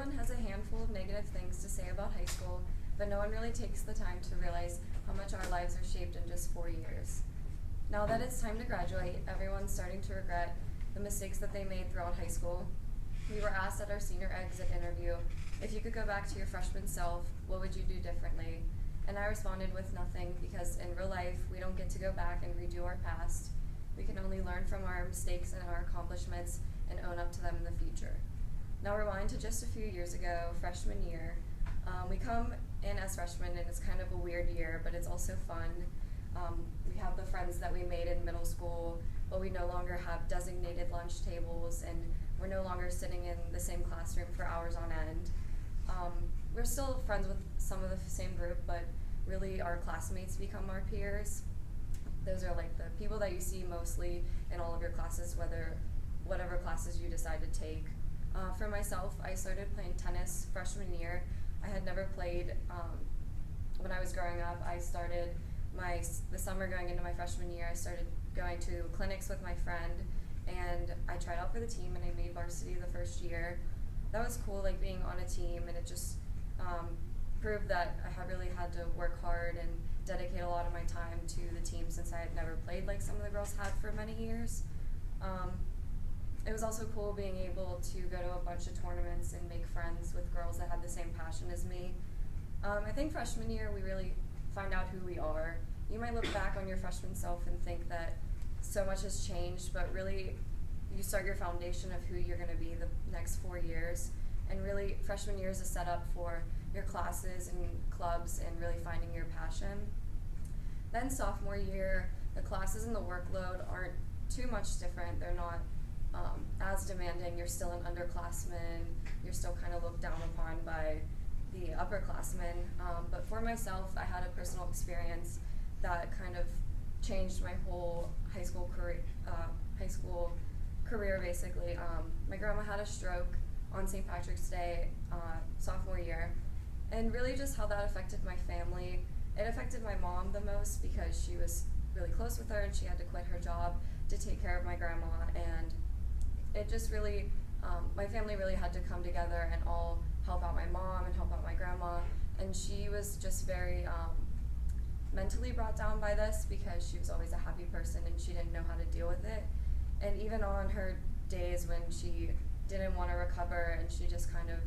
Everyone has a handful of negative things to say about high school, but no one really takes the time to realize how much our lives are shaped in just 4 years. Now that it's time to graduate, everyone's starting to regret the mistakes that they made throughout high school. We were asked at our senior exit interview, if you could go back to your freshman self, what would you do differently? And I responded with nothing, because in real life, we don't get to go back and redo our past. We can only learn from our mistakes and our accomplishments and own up to them in the future. Now rewind to just a few years ago, freshman year. We come in as freshmen, and it's kind of a weird year, but it's also fun. We have the friends that we made in middle school, but we no longer have designated lunch tables, and we're no longer sitting in the same classroom for hours on end. We're still friends with some of the same group, but really our classmates become our peers. Those are like the people that you see mostly in all of your classes, whatever classes you decide to take. For myself, I started playing tennis freshman year. I had never played when I was growing up. I started the summer going into my freshman year, I started going to clinics with my friend, and I tried out for the team, and I made varsity the first year. That was cool, like being on a team, and it just proved that I had really had to work hard and dedicate a lot of my time to the team, since I had never played like some of the girls had for many years. It was also cool being able to go to a bunch of tournaments and make friends with girls that had the same passion as me. I think freshman year we really find out who we are. You might look back on your freshman self and think that so much has changed, but really you start your foundation of who you're going to be the next 4 years. And really freshman year is a setup for your classes and clubs and really finding your passion. Then sophomore year, the classes and the workload aren't too much different. They're not as demanding. You're still an underclassman. You're still kind of looked down upon by the upperclassmen. But for myself, I had a personal experience that kind of changed my whole high school career basically. My grandma had a stroke on St. Patrick's Day, sophomore year, and really just how that affected my family. It affected my mom the most because she was really close with her and she had to quit her job to take care of my grandma, and it just really, my family really had to come together and all help out my mom and help out my grandma, and she was just very mentally brought down by this because she was always a happy person and she didn't know how to deal with it. And even on her days when she didn't want to recover and she just kind of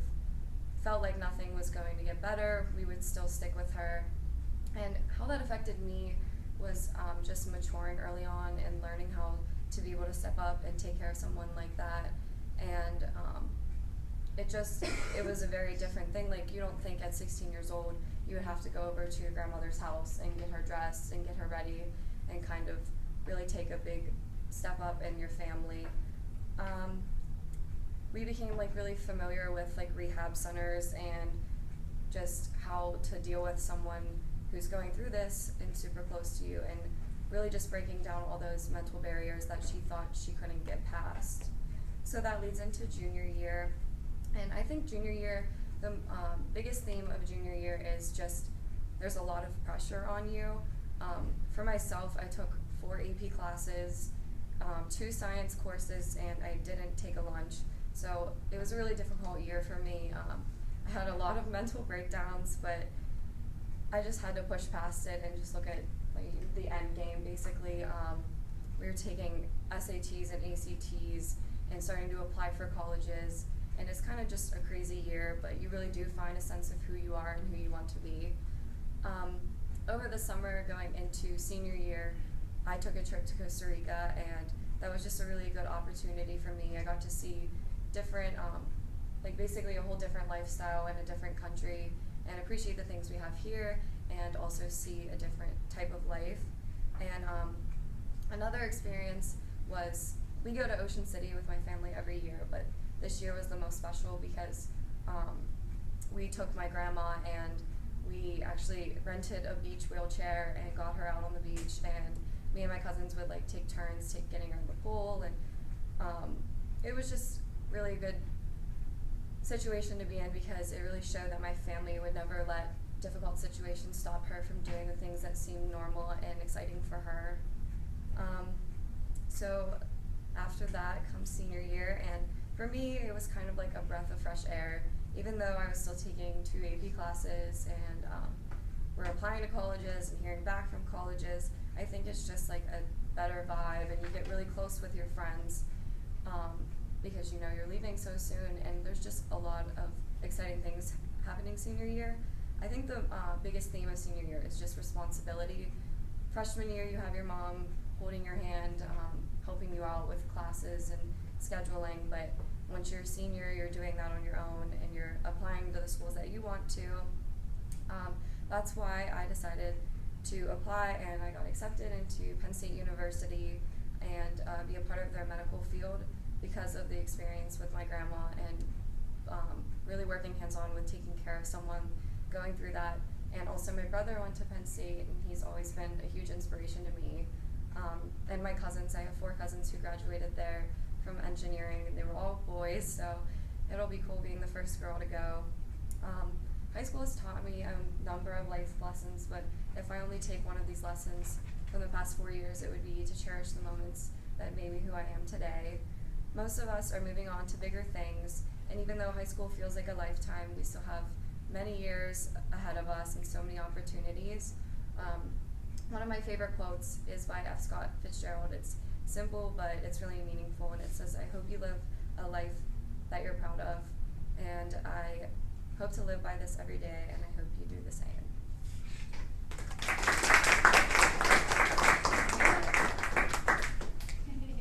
felt like nothing was going to get better, we would still stick with her. And how that affected me was just maturing early on and learning how to be able to step up and take care of someone like that. And it was a very different thing. Like, you don't think at 16 years old you would have to go over to your grandmother's house and get her dressed and get her ready and kind of really take a big step up in your family. We became like really familiar with like rehab centers and just how to deal with someone who's going through this and super close to you, and really just breaking down all those mental barriers that she thought she couldn't get past. So that leads into junior year, and I think junior year, the biggest theme of junior year is just there's a lot of pressure on you. For myself, I took 4 AP classes, 2 science courses, and I didn't take a lunch. So it was a really difficult year for me. I had a lot of mental breakdowns, but I just had to push past it and just look at like the end game basically. We were taking SATs and ACTs and starting to apply for colleges, and it's kind of just a crazy year, but you really do find a sense of who you are and who you want to be. Over the summer going into senior year, I took a trip to Costa Rica, and that was just a really good opportunity for me. I got to see different, like basically a whole different lifestyle in a different country, and appreciate the things we have here, and also see a different type of life. And another experience was, we go to Ocean City with my family every year, but this year was the most special because we took my grandma and we actually rented a beach wheelchair and got her out on the beach, and me and my cousins would like take turns getting her in the pool, and it was just really a good situation to be in because it really showed that my family would never let difficult situations stop her from doing the things that seemed normal and exciting for her. So after that comes senior year, and For me, it was kind of like a breath of fresh air, even though I was still taking 2 AP classes and we're applying to colleges and hearing back from colleges. I think it's just like a better vibe, and you get really close with your friends because you know you're leaving so soon, and there's just a lot of exciting things happening senior year. I think the biggest theme of senior year is just responsibility. Freshman year, you have your mom holding your hand, helping you out with classes and scheduling, but once you're a senior, you're doing that on your own, and you're applying to the schools that you want to. That's why I decided to apply, and I got accepted into Penn State University and be a part of their medical field because of the experience with my grandma and really working hands-on with taking care of someone going through that. And also my brother went to Penn State, and he's always been a huge inspiration to me. And my cousins, I have 4 cousins who graduated there from engineering, and they were all boys, so it'll be cool being the first girl to go. High school has taught me a number of life lessons, but if I only take one of these lessons from the past 4 years, it would be to cherish the moments that made me who I am today. Most of us are moving on to bigger things, and even though high school feels like a lifetime, we still have many years ahead of us and so many opportunities. One of my favorite quotes is by F. Scott Fitzgerald. It's simple, but it's really meaningful, and it says, "I hope you live a life that you're proud of," and I hope to live by this every day, and I hope you do the same.